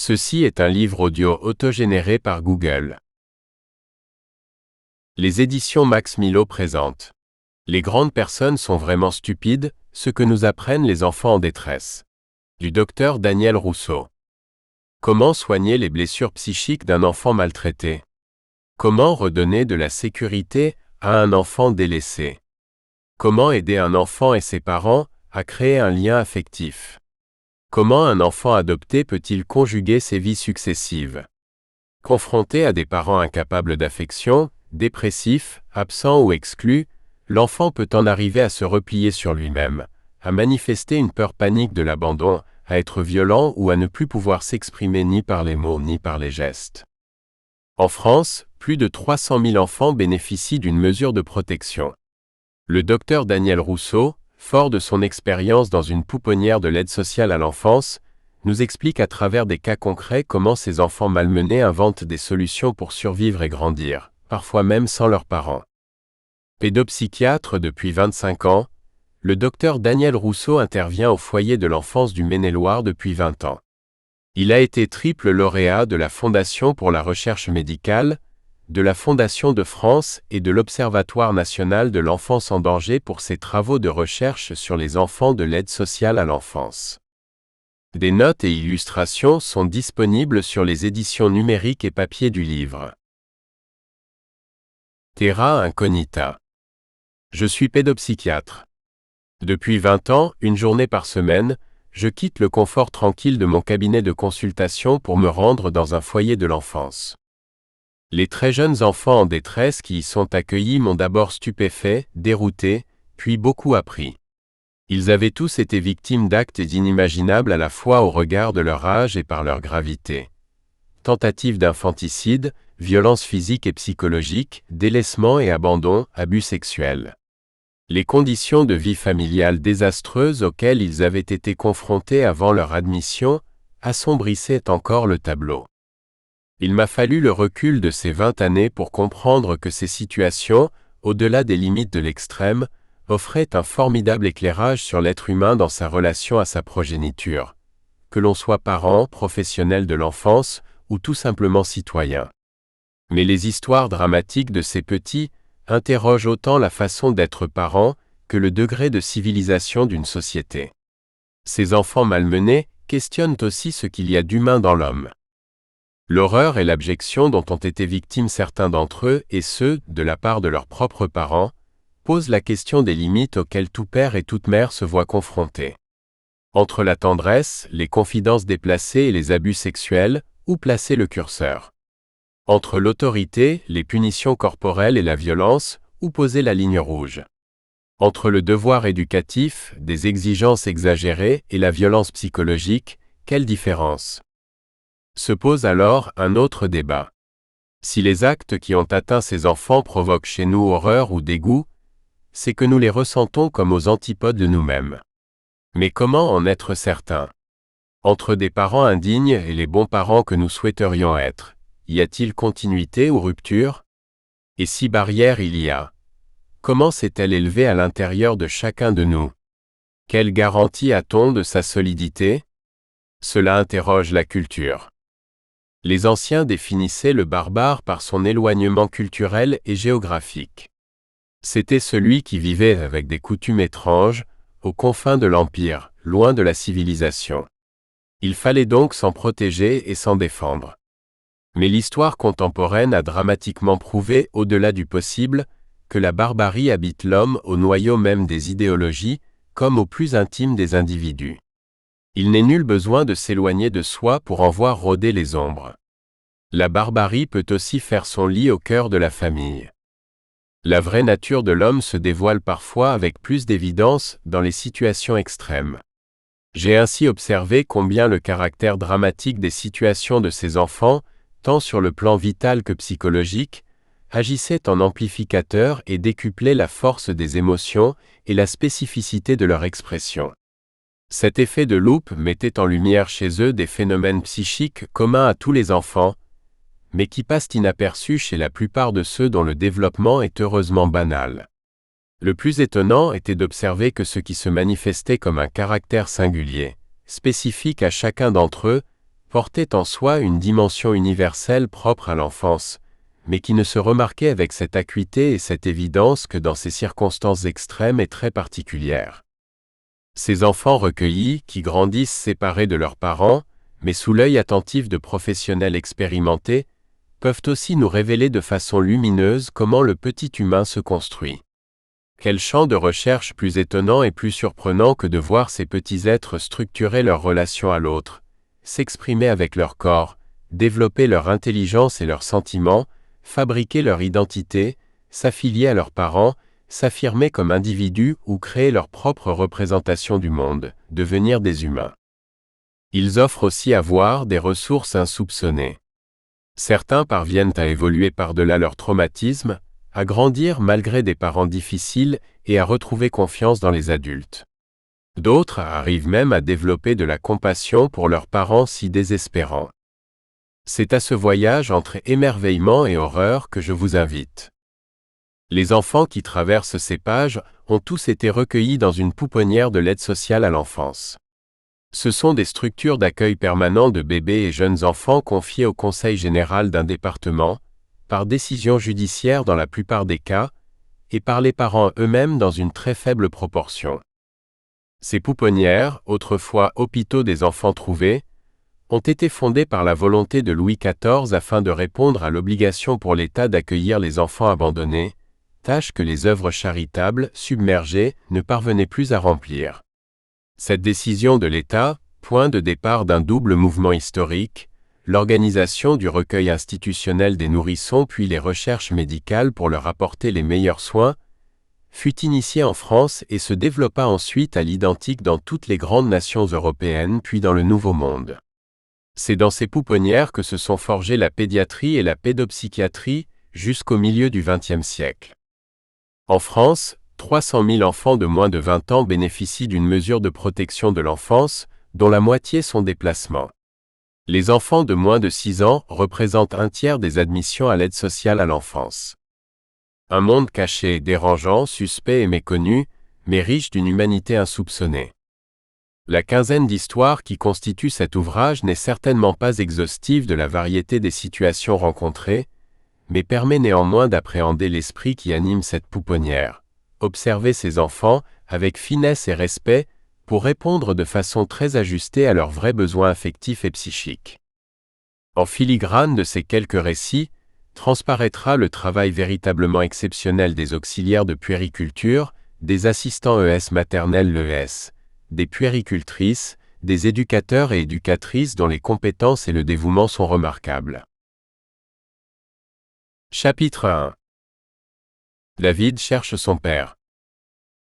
Ceci est un livre audio autogénéré par Google. Les éditions Max Milo présentent. Les grandes personnes sont vraiment stupides, ce que nous apprennent les enfants en détresse. Du docteur Daniel Rousseau. Comment soigner les blessures psychiques d'un enfant maltraité? Comment redonner de la sécurité à un enfant délaissé? Comment aider un enfant et ses parents à créer un lien affectif? Comment un enfant adopté peut-il conjuguer ses vies successives? Confronté à des parents incapables d'affection, dépressifs, absents ou exclus, l'enfant peut en arriver à se replier sur lui-même, à manifester une peur panique de l'abandon, à être violent ou à ne plus pouvoir s'exprimer ni par les mots ni par les gestes. En France, plus de 300 000 enfants bénéficient d'une mesure de protection. Le docteur Daniel Rousseau, fort de son expérience dans une pouponnière de l'aide sociale à l'enfance, nous explique à travers des cas concrets comment ces enfants malmenés inventent des solutions pour survivre et grandir, parfois même sans leurs parents. Pédopsychiatre depuis 25 ans, le docteur Daniel Rousseau intervient au foyer de l'enfance du Maine-et-Loire depuis 20 ans. Il a été triple lauréat de la Fondation pour la recherche médicale, de la Fondation de France et de l'Observatoire national de l'enfance en danger pour ses travaux de recherche sur les enfants de l'aide sociale à l'enfance. Des notes et illustrations sont disponibles sur les éditions numériques et papier du livre. Terra incognita. Je suis pédopsychiatre. Depuis 20 ans, une journée par semaine, je quitte le confort tranquille de mon cabinet de consultation pour me rendre dans un foyer de l'enfance. Les très jeunes enfants en détresse qui y sont accueillis m'ont d'abord stupéfait, dérouté, puis beaucoup appris. Ils avaient tous été victimes d'actes inimaginables à la fois au regard de leur âge et par leur gravité. Tentatives d'infanticide, violences physiques et psychologiques, délaissement et abandon, abus sexuels. Les conditions de vie familiale désastreuses auxquelles ils avaient été confrontés avant leur admission assombrissaient encore le tableau. Il m'a fallu le recul de ces 20 années pour comprendre que ces situations, au-delà des limites de l'extrême, offraient un formidable éclairage sur l'être humain dans sa relation à sa progéniture, que l'on soit parent, professionnel de l'enfance ou tout simplement citoyen. Mais les histoires dramatiques de ces petits interrogent autant la façon d'être parent que le degré de civilisation d'une société. Ces enfants malmenés questionnent aussi ce qu'il y a d'humain dans l'homme. L'horreur et l'abjection dont ont été victimes certains d'entre eux, et ceux, de la part de leurs propres parents, posent la question des limites auxquelles tout père et toute mère se voient confrontés. Entre la tendresse, les confidences déplacées et les abus sexuels, où placer le curseur? Entre l'autorité, les punitions corporelles et la violence, où poser la ligne rouge? Entre le devoir éducatif, des exigences exagérées et la violence psychologique, quelle différence? Se pose alors un autre débat. Si les actes qui ont atteint ces enfants provoquent chez nous horreur ou dégoût, c'est que nous les ressentons comme aux antipodes de nous-mêmes. Mais comment en être certain? Entre des parents indignes et les bons parents que nous souhaiterions être, y a-t-il continuité ou rupture? Et si barrière il y a, comment s'est-elle élevée à l'intérieur de chacun de nous? Quelle garantie a-t-on de sa solidité? Cela interroge la culture. Les anciens définissaient le barbare par son éloignement culturel et géographique. C'était celui qui vivait avec des coutumes étranges, aux confins de l'Empire, loin de la civilisation. Il fallait donc s'en protéger et s'en défendre. Mais l'histoire contemporaine a dramatiquement prouvé, au-delà du possible, que la barbarie habite l'homme au noyau même des idéologies, comme au plus intime des individus. Il n'est nul besoin de s'éloigner de soi pour en voir rôder les ombres. La barbarie peut aussi faire son lit au cœur de la famille. La vraie nature de l'homme se dévoile parfois avec plus d'évidence dans les situations extrêmes. J'ai ainsi observé combien le caractère dramatique des situations de ces enfants, tant sur le plan vital que psychologique, agissait en amplificateur et décuplait la force des émotions et la spécificité de leur expression. Cet effet de loupe mettait en lumière chez eux des phénomènes psychiques communs à tous les enfants, mais qui passent inaperçus chez la plupart de ceux dont le développement est heureusement banal. Le plus étonnant était d'observer que ce qui se manifestait comme un caractère singulier, spécifique à chacun d'entre eux, portait en soi une dimension universelle propre à l'enfance, mais qui ne se remarquait avec cette acuité et cette évidence que dans ces circonstances extrêmes et très particulières. Ces enfants recueillis, qui grandissent séparés de leurs parents, mais sous l'œil attentif de professionnels expérimentés, peuvent aussi nous révéler de façon lumineuse comment le petit humain se construit. Quel champ de recherche plus étonnant et plus surprenant que de voir ces petits êtres structurer leur relation à l'autre, s'exprimer avec leur corps, développer leur intelligence et leurs sentiments, fabriquer leur identité, s'affilier à leurs parents, s'affirmer comme individus ou créer leur propre représentation du monde, devenir des humains. Ils offrent aussi à voir des ressources insoupçonnées. Certains parviennent à évoluer par-delà leur traumatisme, à grandir malgré des parents difficiles et à retrouver confiance dans les adultes. D'autres arrivent même à développer de la compassion pour leurs parents si désespérants. C'est à ce voyage entre émerveillement et horreur que je vous invite. Les enfants qui traversent ces pages ont tous été recueillis dans une pouponnière de l'aide sociale à l'enfance. Ce sont des structures d'accueil permanent de bébés et jeunes enfants confiés au conseil général d'un département, par décision judiciaire dans la plupart des cas, et par les parents eux-mêmes dans une très faible proportion. Ces pouponnières, autrefois hôpitaux des enfants trouvés, ont été fondées par la volonté de Louis XIV afin de répondre à l'obligation pour l'État d'accueillir les enfants abandonnés, tâche que les œuvres charitables, submergées, ne parvenaient plus à remplir. Cette décision de l'État, point de départ d'un double mouvement historique, l'organisation du recueil institutionnel des nourrissons puis les recherches médicales pour leur apporter les meilleurs soins, fut initiée en France et se développa ensuite à l'identique dans toutes les grandes nations européennes puis dans le Nouveau Monde. C'est dans ces pouponnières que se sont forgées la pédiatrie et la pédopsychiatrie jusqu'au milieu du XXe siècle. En France, 300 000 enfants de moins de 20 ans bénéficient d'une mesure de protection de l'enfance, dont la moitié sont des placements. Les enfants de moins de 6 ans représentent un tiers des admissions à l'aide sociale à l'enfance. Un monde caché, dérangeant, suspect et méconnu, mais riche d'une humanité insoupçonnée. La quinzaine d'histoires qui constitue cet ouvrage n'est certainement pas exhaustive de la variété des situations rencontrées, mais permet néanmoins d'appréhender l'esprit qui anime cette pouponnière, observer ces enfants avec finesse et respect pour répondre de façon très ajustée à leurs vrais besoins affectifs et psychiques. En filigrane de ces quelques récits, transparaîtra le travail véritablement exceptionnel des auxiliaires de puériculture, des assistants ES maternels l'ES, des puéricultrices, des éducateurs et éducatrices dont les compétences et le dévouement sont remarquables. Chapitre 1. David cherche son père.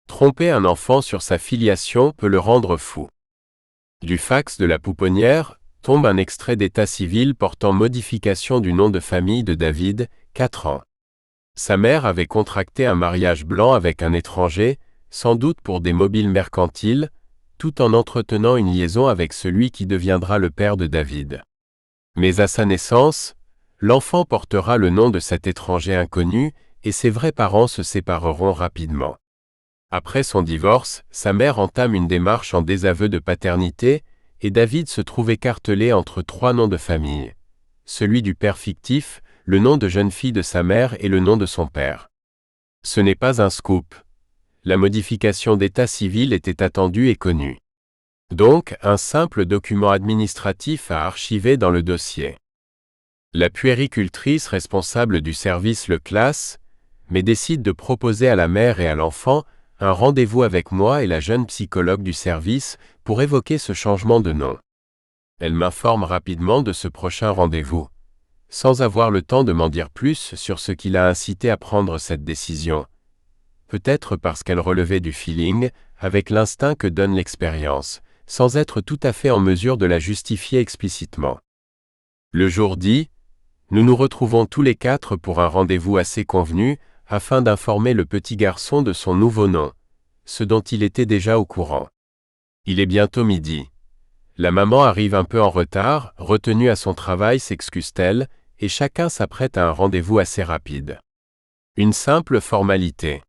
Tromper un enfant sur sa filiation peut le rendre fou. Du fax de la pouponnière tombe un extrait d'état civil portant modification du nom de famille de David, 4 ans. Sa mère avait contracté un mariage blanc avec un étranger, sans doute pour des mobiles mercantiles, tout en entretenant une liaison avec celui qui deviendra le père de David. Mais à sa naissance, l'enfant portera le nom de cet étranger inconnu et ses vrais parents se sépareront rapidement. Après son divorce, sa mère entame une démarche en désaveu de paternité et David se trouve écartelé entre 3 noms de famille. Celui du père fictif, le nom de jeune fille de sa mère et le nom de son père. Ce n'est pas un scoop. La modification d'état civil était attendue et connue. Donc, un simple document administratif à archiver dans le dossier. La puéricultrice responsable du service le classe, mais décide de proposer à la mère et à l'enfant un rendez-vous avec moi et la jeune psychologue du service pour évoquer ce changement de nom. Elle m'informe rapidement de ce prochain rendez-vous, sans avoir le temps de m'en dire plus sur ce qui l'a incité à prendre cette décision. Peut-être parce qu'elle relevait du feeling, avec l'instinct que donne l'expérience, sans être tout à fait en mesure de la justifier explicitement. Le jour dit, nous nous retrouvons tous les 4 pour un rendez-vous assez convenu, afin d'informer le petit garçon de son nouveau nom, ce dont il était déjà au courant. Il est bientôt midi. La maman arrive un peu en retard, retenue à son travail s'excuse-t-elle, et chacun s'apprête à un rendez-vous assez rapide. Une simple formalité.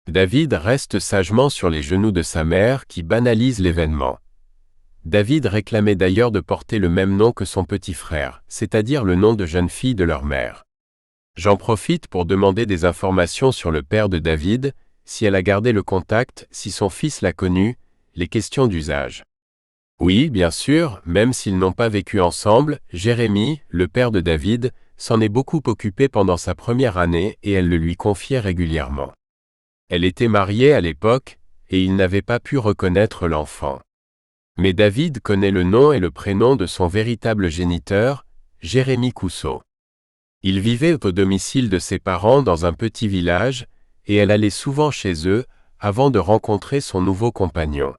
David reste sagement sur les genoux de sa mère qui banalise l'événement. David réclamait d'ailleurs de porter le même nom que son petit frère, c'est-à-dire le nom de jeune fille de leur mère. J'en profite pour demander des informations sur le père de David, si elle a gardé le contact, si son fils l'a connu, les questions d'usage. Oui, bien sûr, même s'ils n'ont pas vécu ensemble, Jérémie, le père de David, s'en est beaucoup occupé pendant sa première année et elle le lui confiait régulièrement. Elle était mariée à l'époque, et il n'avait pas pu reconnaître l'enfant. Mais David connaît le nom et le prénom de son véritable géniteur, Jérémie Cousseau. Il vivait au domicile de ses parents dans un petit village, et elle allait souvent chez eux, avant de rencontrer son nouveau compagnon.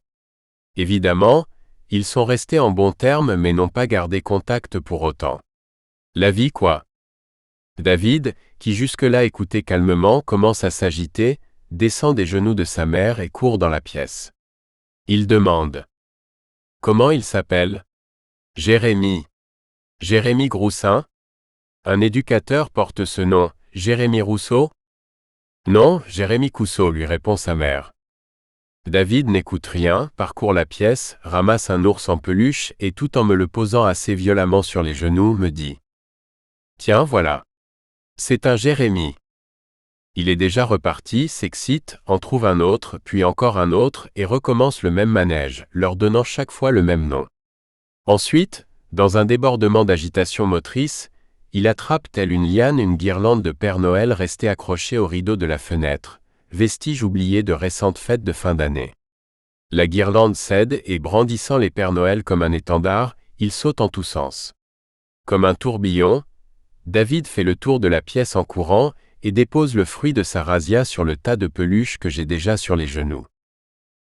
Évidemment, ils sont restés en bons termes mais n'ont pas gardé contact pour autant. La vie quoi? David, qui jusque-là écoutait calmement, commence à s'agiter, descend des genoux de sa mère et court dans la pièce. Il demande. Comment il s'appelle? Jérémie. Jérémie Groussin? Un éducateur porte ce nom, Jérémie Rousseau? Non, Jérémie Cousseau, lui répond sa mère. David n'écoute rien, parcourt la pièce, ramasse un ours en peluche et tout en me le posant assez violemment sur les genoux, me dit. Tiens, voilà. C'est un Jérémie. Il est déjà reparti, s'excite, en trouve un autre, puis encore un autre et recommence le même manège, leur donnant chaque fois le même nom. Ensuite, dans un débordement d'agitation motrice, il attrape telle une liane une guirlande de Père Noël restée accrochée au rideau de la fenêtre, vestige oublié de récentes fêtes de fin d'année. La guirlande cède et brandissant les Pères Noël comme un étendard, il saute en tous sens. Comme un tourbillon, David fait le tour de la pièce en courant et dépose le fruit de sa razzia sur le tas de peluches que j'ai déjà sur les genoux.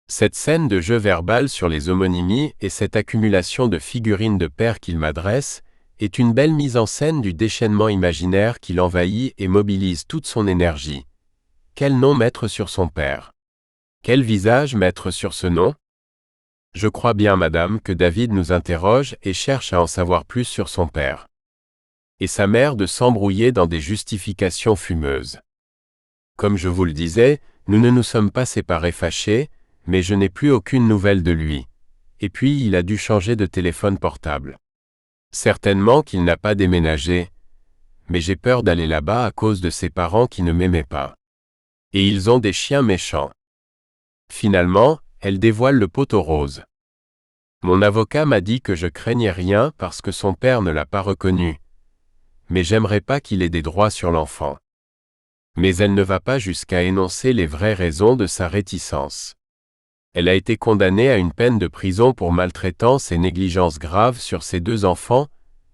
Cette scène de jeu verbal sur les homonymies et cette accumulation de figurines de père qu'il m'adresse est une belle mise en scène du déchaînement imaginaire qui l'envahit et mobilise toute son énergie. Quel nom mettre sur son père? Quel visage mettre sur ce nom? Je crois bien, madame, que David nous interroge et cherche à en savoir plus sur son père. Et sa mère de s'embrouiller dans des justifications fumeuses. Comme je vous le disais, nous ne nous sommes pas séparés fâchés, mais je n'ai plus aucune nouvelle de lui. Et puis il a dû changer de téléphone portable. Certainement qu'il n'a pas déménagé, mais j'ai peur d'aller là-bas à cause de ses parents qui ne m'aimaient pas. Et ils ont des chiens méchants. Finalement, elle dévoile le pot aux roses. Mon avocat m'a dit que je craignais rien parce que son père ne l'a pas reconnu. Mais j'aimerais pas qu'il ait des droits sur l'enfant. Mais elle ne va pas jusqu'à énoncer les vraies raisons de sa réticence. Elle a été condamnée à une peine de prison pour maltraitance et négligence grave sur ses 2 enfants,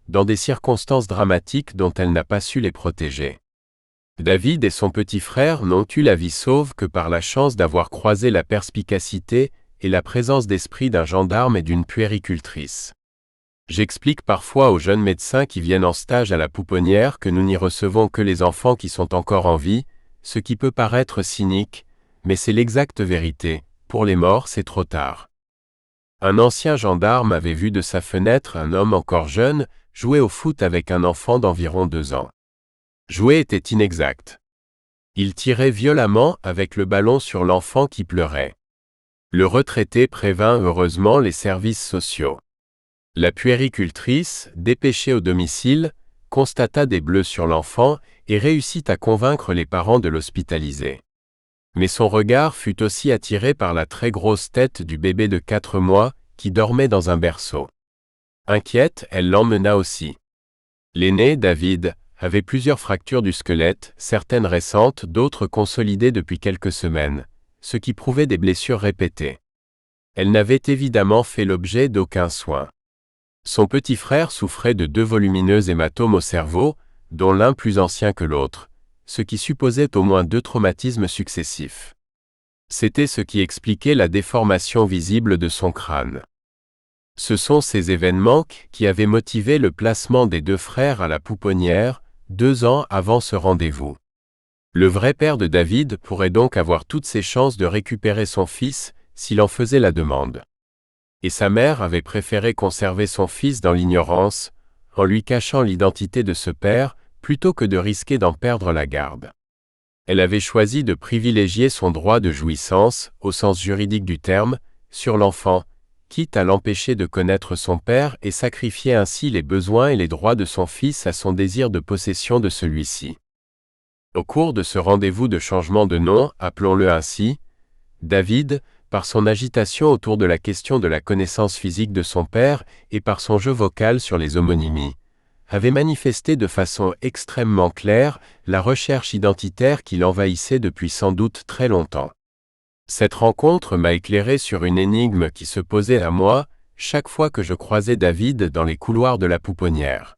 dans des circonstances dramatiques dont elle n'a pas su les protéger. David et son petit frère n'ont eu la vie sauve que par la chance d'avoir croisé la perspicacité et la présence d'esprit d'un gendarme et d'une puéricultrice. J'explique parfois aux jeunes médecins qui viennent en stage à la pouponnière que nous n'y recevons que les enfants qui sont encore en vie, ce qui peut paraître cynique, mais c'est l'exacte vérité, pour les morts c'est trop tard. Un ancien gendarme avait vu de sa fenêtre un homme encore jeune jouer au foot avec un enfant d'environ 2 ans. Jouer était inexact. Il tirait violemment avec le ballon sur l'enfant qui pleurait. Le retraité prévint heureusement les services sociaux. La puéricultrice, dépêchée au domicile, constata des bleus sur l'enfant et réussit à convaincre les parents de l'hospitaliser. Mais son regard fut aussi attiré par la très grosse tête du bébé de 4 mois qui dormait dans un berceau. Inquiète, elle l'emmena aussi. L'aîné, David, avait plusieurs fractures du squelette, certaines récentes, d'autres consolidées depuis quelques semaines, ce qui prouvait des blessures répétées. Elle n'avait évidemment fait l'objet d'aucun soin. Son petit frère souffrait de 2 volumineux hématomes au cerveau, dont l'un plus ancien que l'autre, ce qui supposait au moins 2 traumatismes successifs. C'était ce qui expliquait la déformation visible de son crâne. Ce sont ces événements qui avaient motivé le placement des 2 frères à la pouponnière, 2 ans avant ce rendez-vous. Le vrai père de David pourrait donc avoir toutes ses chances de récupérer son fils s'il en faisait la demande. Et sa mère avait préféré conserver son fils dans l'ignorance, en lui cachant l'identité de ce père, plutôt que de risquer d'en perdre la garde. Elle avait choisi de privilégier son droit de jouissance, au sens juridique du terme, sur l'enfant, quitte à l'empêcher de connaître son père et sacrifier ainsi les besoins et les droits de son fils à son désir de possession de celui-ci. Au cours de ce rendez-vous de changement de nom, appelons-le ainsi, David, par son agitation autour de la question de la connaissance physique de son père et par son jeu vocal sur les homonymies, avait manifesté de façon extrêmement claire la recherche identitaire qui l'envahissait depuis sans doute très longtemps. Cette rencontre m'a éclairé sur une énigme qui se posait à moi chaque fois que je croisais David dans les couloirs de la pouponnière.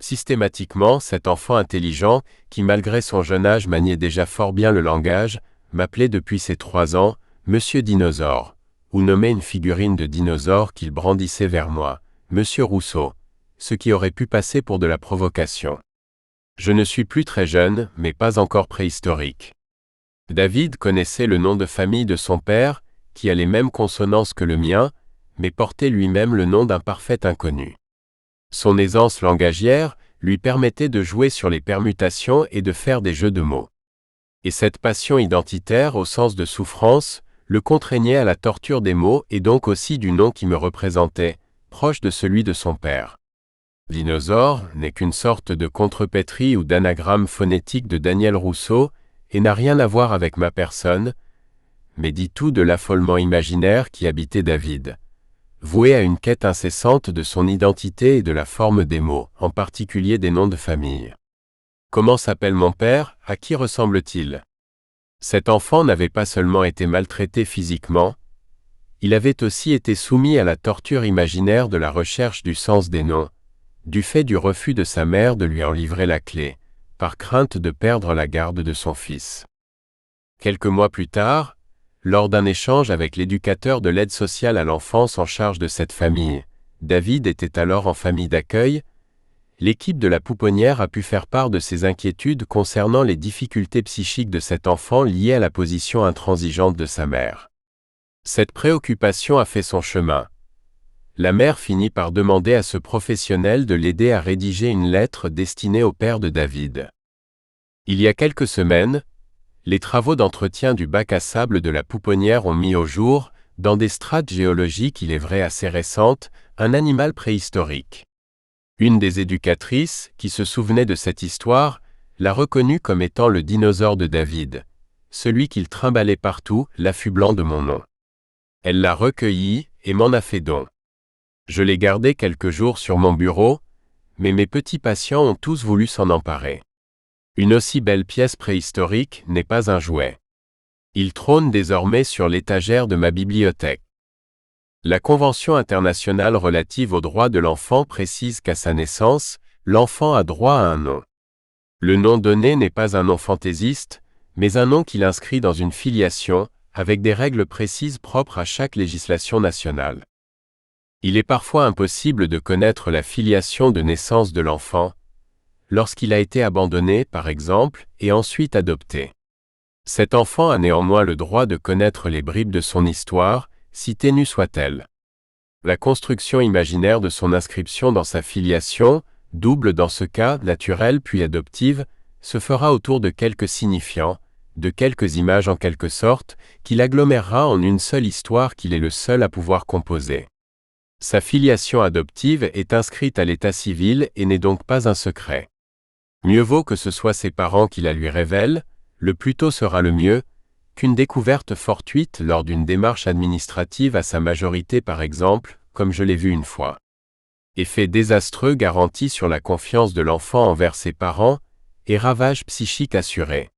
Systématiquement, cet enfant intelligent, qui malgré son jeune âge maniait déjà fort bien le langage, m'appelait depuis ses 3 ans « Monsieur Dinosaure », ou nommait une figurine de dinosaure qu'il brandissait vers moi, « Monsieur Rousseau », ce qui aurait pu passer pour de la provocation. Je ne suis plus très jeune, mais pas encore préhistorique. David connaissait le nom de famille de son père, qui a les mêmes consonances que le mien, mais portait lui-même le nom d'un parfait inconnu. Son aisance langagière lui permettait de jouer sur les permutations et de faire des jeux de mots. Et cette passion identitaire au sens de souffrance le contraignait à la torture des mots et donc aussi du nom qui me représentait, proche de celui de son père. Dinosaure n'est qu'une sorte de contrepétrie ou d'anagramme phonétique de Daniel Rousseau et n'a rien à voir avec ma personne, mais dit tout de l'affolement imaginaire qui habitait David, voué à une quête incessante de son identité et de la forme des mots, en particulier des noms de famille. Comment s'appelle mon père? À qui ressemble-t-il? Cet enfant n'avait pas seulement été maltraité physiquement, il avait aussi été soumis à la torture imaginaire de la recherche du sens des noms, du fait du refus de sa mère de lui en livrer la clé, par crainte de perdre la garde de son fils. Quelques mois plus tard, lors d'un échange avec l'éducateur de l'aide sociale à l'enfance en charge de cette famille, David était alors en famille d'accueil, l'équipe de la pouponnière a pu faire part de ses inquiétudes concernant les difficultés psychiques de cet enfant liées à la position intransigeante de sa mère. Cette préoccupation a fait son chemin. La mère finit par demander à ce professionnel de l'aider à rédiger une lettre destinée au père de David. Il y a quelques semaines, les travaux d'entretien du bac à sable de la pouponnière ont mis au jour, dans des strates géologiques il est vrai assez récentes, un animal préhistorique. Une des éducatrices, qui se souvenait de cette histoire, l'a reconnu comme étant le dinosaure de David, celui qu'il trimballait partout, l'affublant de mon nom. Elle l'a recueilli et m'en a fait don. Je l'ai gardé quelques jours sur mon bureau, mais mes petits patients ont tous voulu s'en emparer. Une aussi belle pièce préhistorique n'est pas un jouet. Il trône désormais sur l'étagère de ma bibliothèque. La Convention internationale relative aux droits de l'enfant précise qu'à sa naissance, l'enfant a droit à un nom. Le nom donné n'est pas un nom fantaisiste, mais un nom qu'il inscrit dans une filiation, avec des règles précises propres à chaque législation nationale. Il est parfois impossible de connaître la filiation de naissance de l'enfant, lorsqu'il a été abandonné, par exemple, et ensuite adopté. Cet enfant a néanmoins le droit de connaître les bribes de son histoire, si ténue soit-elle. La construction imaginaire de son inscription dans sa filiation, double dans ce cas, naturelle puis adoptive, se fera autour de quelques signifiants, de quelques images en quelque sorte, qu'il agglomérera en une seule histoire qu'il est le seul à pouvoir composer. Sa filiation adoptive est inscrite à l'état civil et n'est donc pas un secret. Mieux vaut que ce soit ses parents qui la lui révèlent, le plus tôt sera le mieux, qu'une découverte fortuite lors d'une démarche administrative à sa majorité par exemple, comme je l'ai vu une fois. Effet désastreux garanti sur la confiance de l'enfant envers ses parents, et ravage psychique assuré.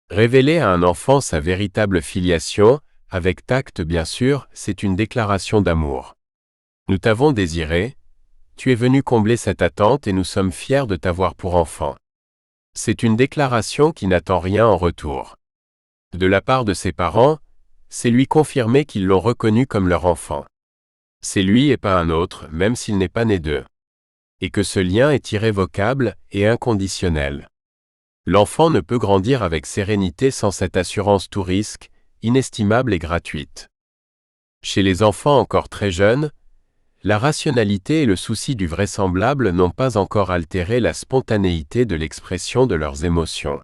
Révéler à un enfant sa véritable filiation, avec tact bien sûr, c'est une déclaration d'amour. Nous t'avons désiré, tu es venu combler cette attente et nous sommes fiers de t'avoir pour enfant. C'est une déclaration qui n'attend rien en retour. De la part de ses parents, c'est lui confirmer qu'ils l'ont reconnu comme leur enfant. C'est lui et pas un autre, même s'il n'est pas né d'eux. Et que ce lien est irrévocable et inconditionnel. L'enfant ne peut grandir avec sérénité sans cette assurance tout risque, inestimable et gratuite. Chez les enfants encore très jeunes, la rationalité et le souci du vraisemblable n'ont pas encore altéré la spontanéité de l'expression de leurs émotions.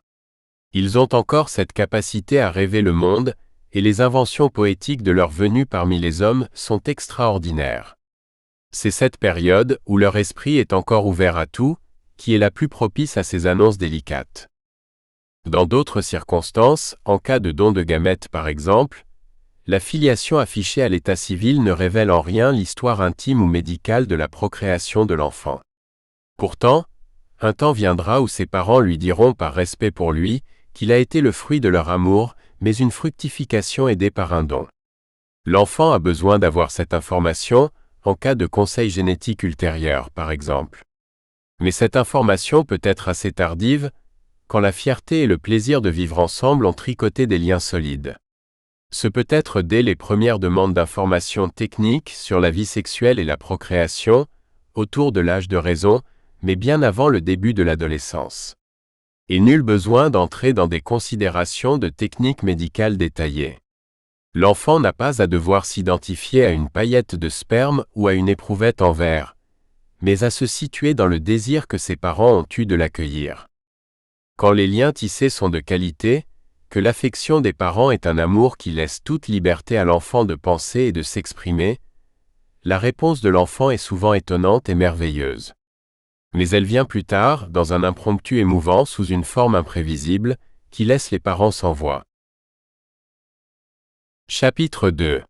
Ils ont encore cette capacité à rêver le monde et les inventions poétiques de leur venue parmi les hommes sont extraordinaires. C'est cette période où leur esprit est encore ouvert à tout, qui est la plus propice à ces annonces délicates. Dans d'autres circonstances, en cas de don de gamètes par exemple, la filiation affichée à l'état civil ne révèle en rien l'histoire intime ou médicale de la procréation de l'enfant. Pourtant, un temps viendra où ses parents lui diront par respect pour lui qu'il a été le fruit de leur amour, mais une fructification aidée par un don. L'enfant a besoin d'avoir cette information en cas de conseil génétique ultérieur, par exemple. Mais cette information peut être assez tardive, quand la fierté et le plaisir de vivre ensemble ont tricoté des liens solides. Ce peut être dès les premières demandes d'informations techniques sur la vie sexuelle et la procréation, autour de l'âge de raison, mais bien avant le début de l'adolescence. Et nul besoin d'entrer dans des considérations de techniques médicales détaillées. L'enfant n'a pas à devoir s'identifier à une paillette de sperme ou à une éprouvette en verre, mais à se situer dans le désir que ses parents ont eu de l'accueillir. Quand les liens tissés sont de qualité, que l'affection des parents est un amour qui laisse toute liberté à l'enfant de penser et de s'exprimer, la réponse de l'enfant est souvent étonnante et merveilleuse. Mais elle vient plus tard, dans un impromptu émouvant sous une forme imprévisible, qui laisse les parents sans voix. Chapitre 2.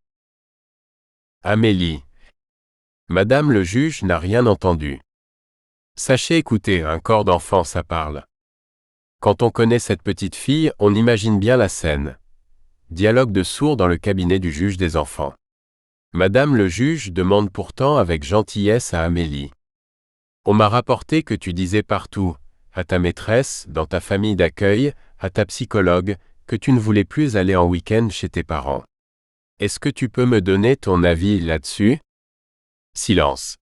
Amélie. Madame le juge n'a rien entendu. Sachez écouter, un corps d'enfant, ça parle. Quand on connaît cette petite fille, on imagine bien la scène. Dialogue de sourds dans le cabinet du juge des enfants. Madame le juge demande pourtant avec gentillesse à Amélie. On m'a rapporté que tu disais partout, à ta maîtresse, dans ta famille d'accueil, à ta psychologue, que tu ne voulais plus aller en week-end chez tes parents. Est-ce que tu peux me donner ton avis là-dessus? Silence.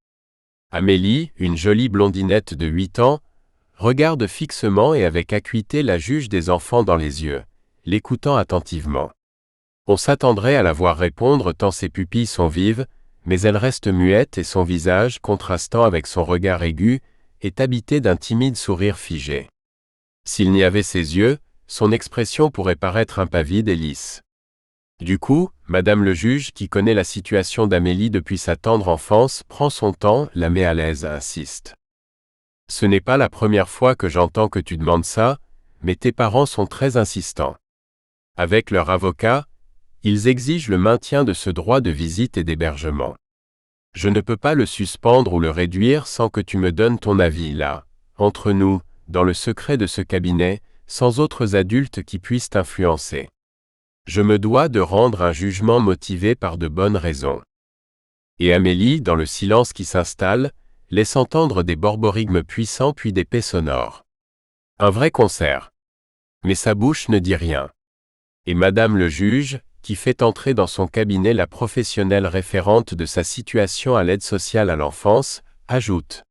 Amélie, une jolie blondinette de 8 ans, regarde fixement et avec acuité la juge des enfants dans les yeux, l'écoutant attentivement. On s'attendrait à la voir répondre tant ses pupilles sont vives, mais elle reste muette et son visage, contrastant avec son regard aigu, est habité d'un timide sourire figé. S'il n'y avait ses yeux, son expression pourrait paraître impavide et lisse. Du coup, Madame le juge, qui connaît la situation d'Amélie depuis sa tendre enfance, prend son temps, la met à l'aise, insiste. Ce n'est pas la première fois que j'entends que tu demandes ça, mais tes parents sont très insistants. Avec leur avocat, ils exigent le maintien de ce droit de visite et d'hébergement. Je ne peux pas le suspendre ou le réduire sans que tu me donnes ton avis là, entre nous, dans le secret de ce cabinet, sans autres adultes qui puissent t'influencer. Je me dois de rendre un jugement motivé par de bonnes raisons. Et Amélie, dans le silence qui s'installe, laisse entendre des borborigmes puissants puis des paix sonores. Un vrai concert. Mais sa bouche ne dit rien. Et Madame le juge, qui fait entrer dans son cabinet la professionnelle référente de sa situation à l'aide sociale à l'enfance, ajoute.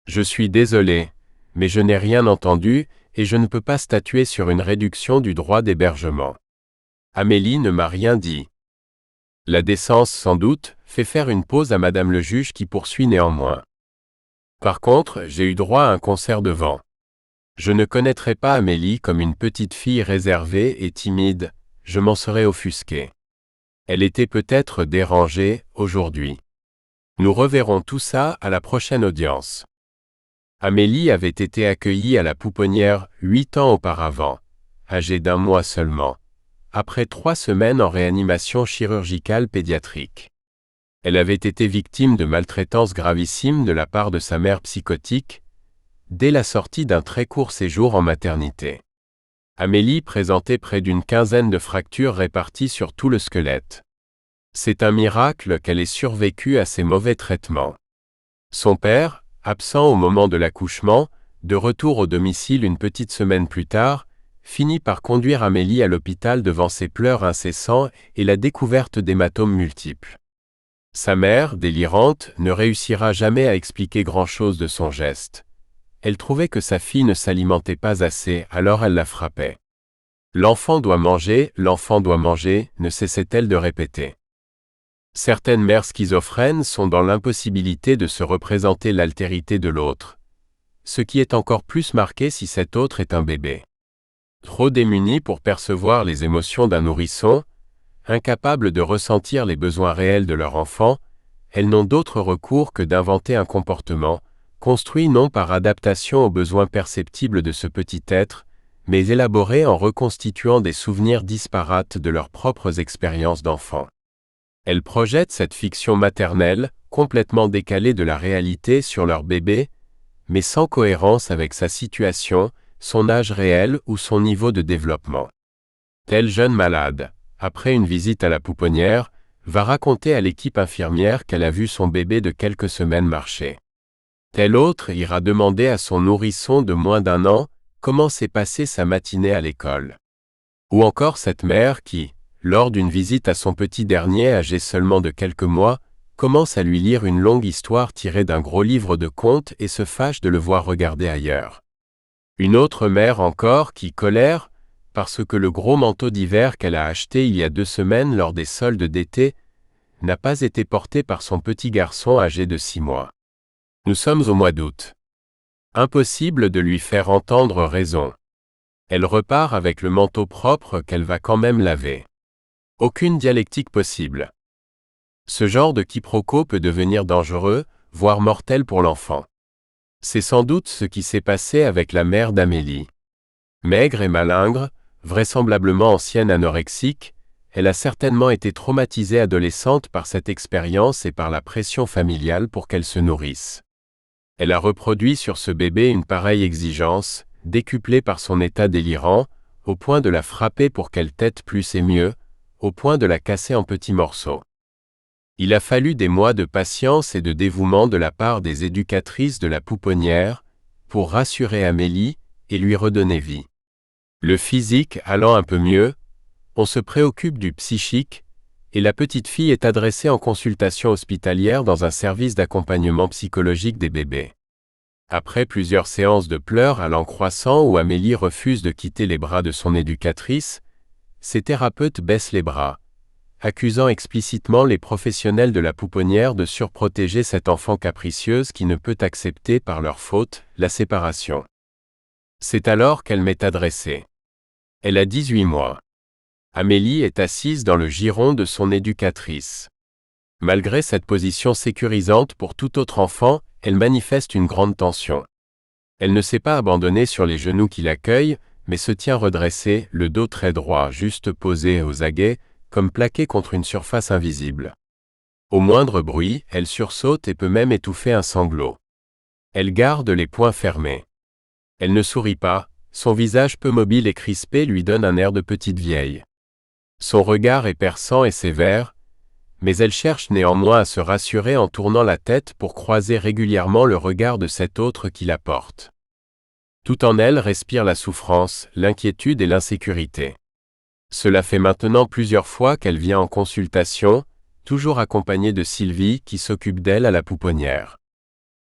Je suis désolé, mais je n'ai rien entendu et je ne peux pas statuer sur une réduction du droit d'hébergement. Amélie ne m'a rien dit. La décence, sans doute, fait faire une pause à Madame le juge qui poursuit néanmoins. Par contre, j'ai eu droit à un concert de vent. Je ne connaîtrais pas Amélie comme une petite fille réservée et timide, je m'en serais offusqué. Elle était peut-être dérangée, aujourd'hui. Nous reverrons tout ça à la prochaine audience. Amélie avait été accueillie à la pouponnière 8 ans auparavant, âgée d'1 mois seulement, après 3 semaines en réanimation chirurgicale pédiatrique. Elle avait été victime de maltraitance gravissime de la part de sa mère psychotique, dès la sortie d'un très court séjour en maternité. Amélie présentait près d'une quinzaine de fractures réparties sur tout le squelette. C'est un miracle qu'elle ait survécu à ces mauvais traitements. Son père, absent au moment de l'accouchement, de retour au domicile une petite semaine plus tard, finit par conduire Amélie à l'hôpital devant ses pleurs incessants et la découverte d'hématomes multiples. Sa mère, délirante, ne réussira jamais à expliquer grand-chose de son geste. Elle trouvait que sa fille ne s'alimentait pas assez, alors elle la frappait. L'enfant doit manger, ne cessait-elle de répéter. Certaines mères schizophrènes sont dans l'impossibilité de se représenter l'altérité de l'autre, ce qui est encore plus marqué si cet autre est un bébé. Trop démuni pour percevoir les émotions d'un nourrisson, incapables de ressentir les besoins réels de leur enfant, elles n'ont d'autre recours que d'inventer un comportement, construit non par adaptation aux besoins perceptibles de ce petit être, mais élaboré en reconstituant des souvenirs disparates de leurs propres expériences d'enfant. Elles projettent cette fiction maternelle, complètement décalée de la réalité sur leur bébé, mais sans cohérence avec sa situation, son âge réel ou son niveau de développement. Tel jeune malade, après une visite à la pouponnière, va raconter à l'équipe infirmière qu'elle a vu son bébé de quelques semaines marcher. Tel autre ira demander à son nourrisson de moins d'1 an comment s'est passée sa matinée à l'école. Ou encore cette mère qui, lors d'une visite à son petit dernier âgé seulement de quelques mois, commence à lui lire une longue histoire tirée d'un gros livre de contes et se fâche de le voir regarder ailleurs. Une autre mère encore qui colère, parce que le gros manteau d'hiver qu'elle a acheté il y a 2 semaines lors des soldes d'été n'a pas été porté par son petit garçon âgé de 6 mois. Nous sommes au mois d'août. Impossible de lui faire entendre raison. Elle repart avec le manteau propre qu'elle va quand même laver. Aucune dialectique possible. Ce genre de quiproquo peut devenir dangereux, voire mortel pour l'enfant. C'est sans doute ce qui s'est passé avec la mère d'Amélie. Maigre et malingre, vraisemblablement ancienne anorexique, elle a certainement été traumatisée adolescente par cette expérience et par la pression familiale pour qu'elle se nourrisse. Elle a reproduit sur ce bébé une pareille exigence, décuplée par son état délirant, au point de la frapper pour qu'elle tète plus et mieux, au point de la casser en petits morceaux. Il a fallu des mois de patience et de dévouement de la part des éducatrices de la pouponnière pour rassurer Amélie et lui redonner vie. Le physique allant un peu mieux, on se préoccupe du psychique, et la petite fille est adressée en consultation hospitalière dans un service d'accompagnement psychologique des bébés. Après plusieurs séances de pleurs allant croissant où Amélie refuse de quitter les bras de son éducatrice, ses thérapeutes baissent les bras, accusant explicitement les professionnels de la pouponnière de surprotéger cette enfant capricieuse qui ne peut accepter par leur faute la séparation. C'est alors qu'elle m'est adressée. Elle a 18 mois. Amélie est assise dans le giron de son éducatrice. Malgré cette position sécurisante pour tout autre enfant, elle manifeste une grande tension. Elle ne s'est pas abandonnée sur les genoux qui l'accueillent, mais se tient redressée, le dos très droit, juste posé aux aguets, comme plaqué contre une surface invisible. Au moindre bruit, elle sursaute et peut même étouffer un sanglot. Elle garde les poings fermés. Elle ne sourit pas, son visage peu mobile et crispé lui donne un air de petite vieille. Son regard est perçant et sévère, mais elle cherche néanmoins à se rassurer en tournant la tête pour croiser régulièrement le regard de cet autre qui la porte. Tout en elle respire la souffrance, l'inquiétude et l'insécurité. Cela fait maintenant plusieurs fois qu'elle vient en consultation, toujours accompagnée de Sylvie qui s'occupe d'elle à la pouponnière.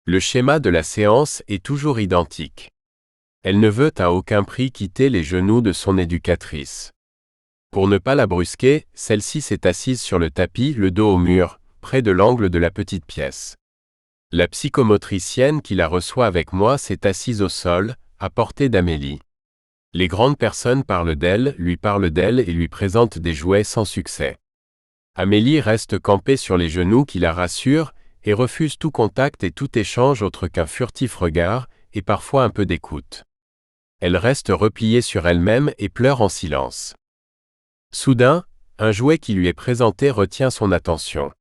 Le schéma de la séance est toujours identique. Elle ne veut à aucun prix quitter les genoux de son éducatrice. Pour ne pas la brusquer, celle-ci s'est assise sur le tapis, le dos au mur, près de l'angle de la petite pièce. La psychomotricienne qui la reçoit avec moi s'est assise au sol, à portée d'Amélie. Les grandes personnes parlent d'elle, lui parlent d'elle et lui présentent des jouets sans succès. Amélie reste campée sur les genoux qui la rassurent et refuse tout contact et tout échange autre qu'un furtif regard et parfois un peu d'écoute. Elle reste repliée sur elle-même et pleure en silence. Soudain, un jouet qui lui est présenté retient son attention.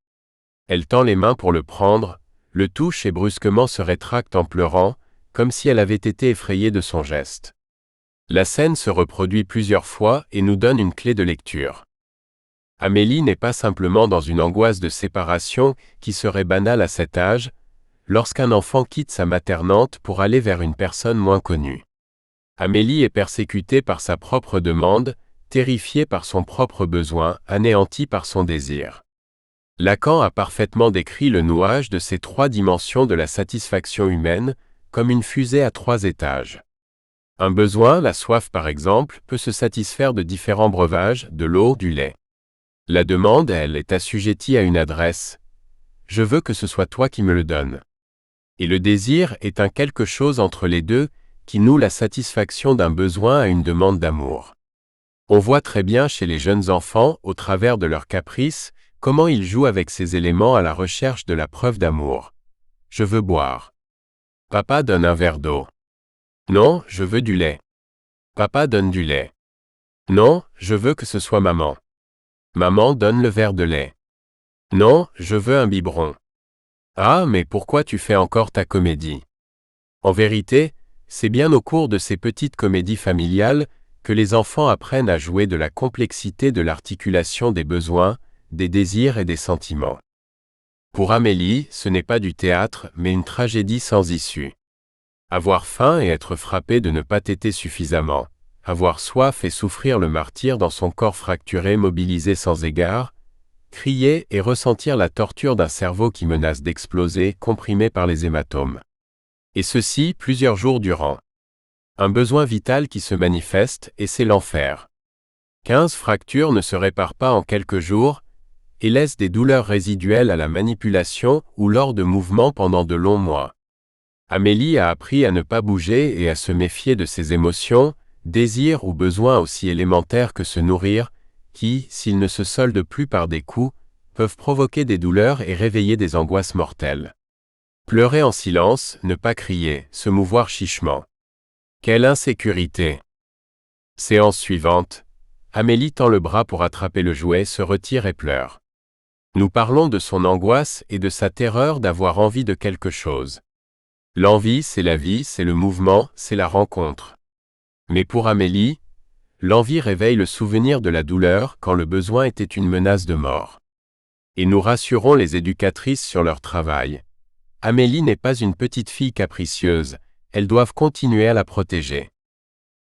Elle tend les mains pour le prendre, le touche et brusquement se rétracte en pleurant, comme si elle avait été effrayée de son geste. La scène se reproduit plusieurs fois et nous donne une clé de lecture. Amélie n'est pas simplement dans une angoisse de séparation qui serait banale à cet âge, lorsqu'un enfant quitte sa maternante pour aller vers une personne moins connue. Amélie est persécutée par sa propre demande, terrifiée par son propre besoin, anéantie par son désir. Lacan a parfaitement décrit le nouage de ces 3 dimensions de la satisfaction humaine, comme une fusée à 3 étages. Un besoin, la soif par exemple, peut se satisfaire de différents breuvages, de l'eau, du lait. La demande, elle, est assujettie à une adresse. Je veux que ce soit toi qui me le donnes. Et le désir est un quelque chose entre les deux, qui noue la satisfaction d'un besoin à une demande d'amour. On voit très bien chez les jeunes enfants, au travers de leurs caprices, comment ils jouent avec ces éléments à la recherche de la preuve d'amour. Je veux boire. Papa donne un verre d'eau. Non, je veux du lait. Papa donne du lait. Non, je veux que ce soit maman. Maman donne le verre de lait. Non, je veux un biberon. Ah, mais pourquoi tu fais encore ta comédie? En vérité, c'est bien au cours de ces petites comédies familiales que les enfants apprennent à jouer de la complexité de l'articulation des besoins, des désirs et des sentiments. Pour Amélie, ce n'est pas du théâtre, mais une tragédie sans issue. Avoir faim et être frappé de ne pas téter suffisamment, avoir soif et souffrir le martyre dans son corps fracturé mobilisé sans égard, crier et ressentir la torture d'un cerveau qui menace d'exploser, comprimé par les hématomes. Et ceci plusieurs jours durant. Un besoin vital qui se manifeste, et c'est l'enfer. 15 fractures ne se réparent pas en quelques jours, et laissent des douleurs résiduelles à la manipulation ou lors de mouvements pendant de longs mois. Amélie a appris à ne pas bouger et à se méfier de ses émotions, désirs ou besoins aussi élémentaires que se nourrir, qui, s'ils ne se soldent plus par des coups, peuvent provoquer des douleurs et réveiller des angoisses mortelles. Pleurer en silence, ne pas crier, se mouvoir chichement. Quelle insécurité! Séance suivante. Amélie tend le bras pour attraper le jouet, se retire et pleure. Nous parlons de son angoisse et de sa terreur d'avoir envie de quelque chose. L'envie, c'est la vie, c'est le mouvement, c'est la rencontre. Mais pour Amélie, l'envie réveille le souvenir de la douleur quand le besoin était une menace de mort. Et nous rassurons les éducatrices sur leur travail. Amélie n'est pas une petite fille capricieuse, elles doivent continuer à la protéger.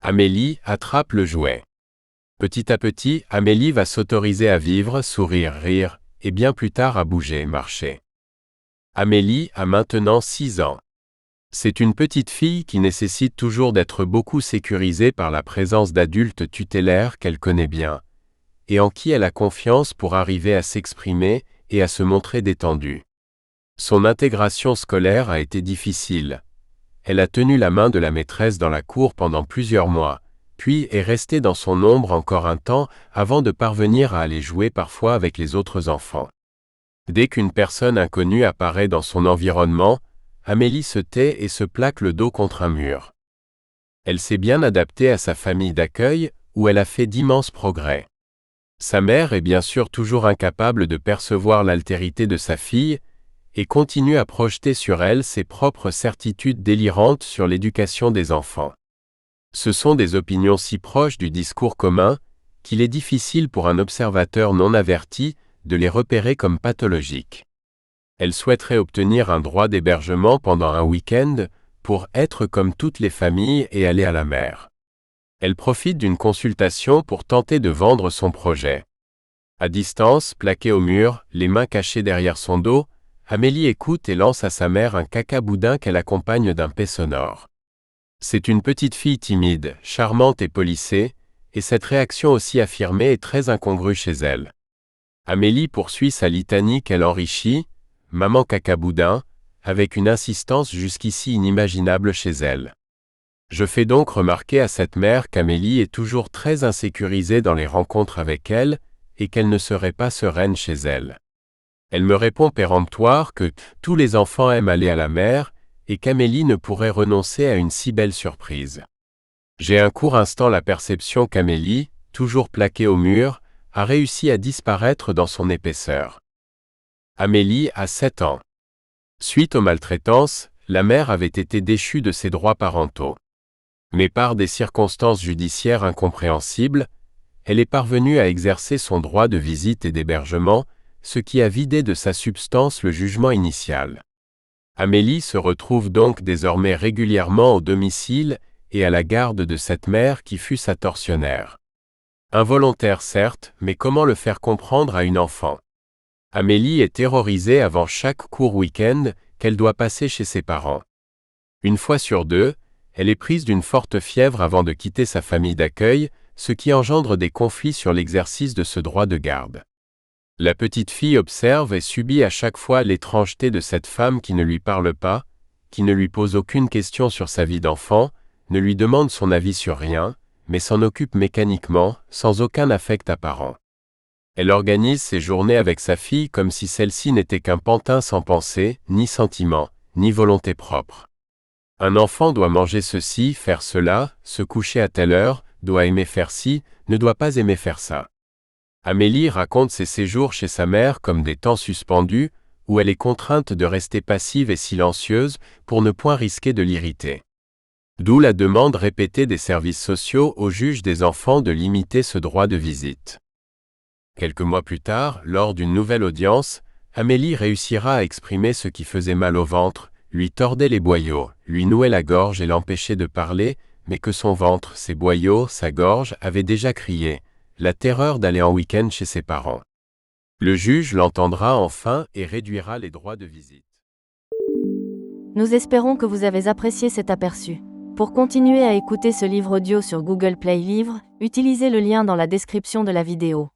Amélie attrape le jouet. Petit à petit, Amélie va s'autoriser à vivre, sourire, rire, et bien plus tard à bouger, marcher. Amélie a maintenant 6 ans. C'est une petite fille qui nécessite toujours d'être beaucoup sécurisée par la présence d'adultes tutélaires qu'elle connaît bien, et en qui elle a confiance pour arriver à s'exprimer et à se montrer détendue. Son intégration scolaire a été difficile. Elle a tenu la main de la maîtresse dans la cour pendant plusieurs mois, puis est restée dans son ombre encore un temps avant de parvenir à aller jouer parfois avec les autres enfants. Dès qu'une personne inconnue apparaît dans son environnement, Amélie se tait et se plaque le dos contre un mur. Elle s'est bien adaptée à sa famille d'accueil, où elle a fait d'immenses progrès. Sa mère est bien sûr toujours incapable de percevoir l'altérité de sa fille, et continue à projeter sur elle ses propres certitudes délirantes sur l'éducation des enfants. Ce sont des opinions si proches du discours commun, qu'il est difficile pour un observateur non averti de les repérer comme pathologiques. Elle souhaiterait obtenir un droit d'hébergement pendant un week-end pour être comme toutes les familles et aller à la mer. Elle profite d'une consultation pour tenter de vendre son projet. À distance, plaquée au mur, les mains cachées derrière son dos, Amélie écoute et lance à sa mère un caca-boudin qu'elle accompagne d'un paix sonore. C'est une petite fille timide, charmante et polissée, et cette réaction aussi affirmée est très incongrue chez elle. Amélie poursuit sa litanie qu'elle enrichit, « Maman caca-boudin », avec une insistance jusqu'ici inimaginable chez elle. Je fais donc remarquer à cette mère qu'Amélie est toujours très insécurisée dans les rencontres avec elle, et qu'elle ne serait pas sereine chez elle. Elle me répond péremptoire que tous les enfants aiment aller à la mer et qu'Amélie ne pourrait renoncer à une si belle surprise. J'ai un court instant la perception qu'Amélie, toujours plaquée au mur, a réussi à disparaître dans son épaisseur. Amélie a 7 ans. Suite aux maltraitances, la mère avait été déchue de ses droits parentaux. Mais par des circonstances judiciaires incompréhensibles, elle est parvenue à exercer son droit de visite et d'hébergement, ce qui a vidé de sa substance le jugement initial. Amélie se retrouve donc désormais régulièrement au domicile et à la garde de cette mère qui fut sa tortionnaire. Involontaire certes, mais comment le faire comprendre à une enfant? Amélie est terrorisée avant chaque court week-end qu'elle doit passer chez ses parents. Une fois sur deux, elle est prise d'une forte fièvre avant de quitter sa famille d'accueil, ce qui engendre des conflits sur l'exercice de ce droit de garde. La petite fille observe et subit à chaque fois l'étrangeté de cette femme qui ne lui parle pas, qui ne lui pose aucune question sur sa vie d'enfant, ne lui demande son avis sur rien, mais s'en occupe mécaniquement, sans aucun affect apparent. Elle organise ses journées avec sa fille comme si celle-ci n'était qu'un pantin sans pensée, ni sentiment, ni volonté propre. Un enfant doit manger ceci, faire cela, se coucher à telle heure, doit aimer faire ci, ne doit pas aimer faire ça. Amélie raconte ses séjours chez sa mère comme des temps suspendus, où elle est contrainte de rester passive et silencieuse pour ne point risquer de l'irriter. D'où la demande répétée des services sociaux au juge des enfants de limiter ce droit de visite. Quelques mois plus tard, lors d'une nouvelle audience, Amélie réussira à exprimer ce qui faisait mal au ventre, lui tordait les boyaux, lui nouait la gorge et l'empêchait de parler, mais que son ventre, ses boyaux, sa gorge avaient déjà crié, la terreur d'aller en week-end chez ses parents. Le juge l'entendra enfin et réduira les droits de visite. Nous espérons que vous avez apprécié cet aperçu. Pour continuer à écouter ce livre audio sur Google Play Livres, utilisez le lien dans la description de la vidéo.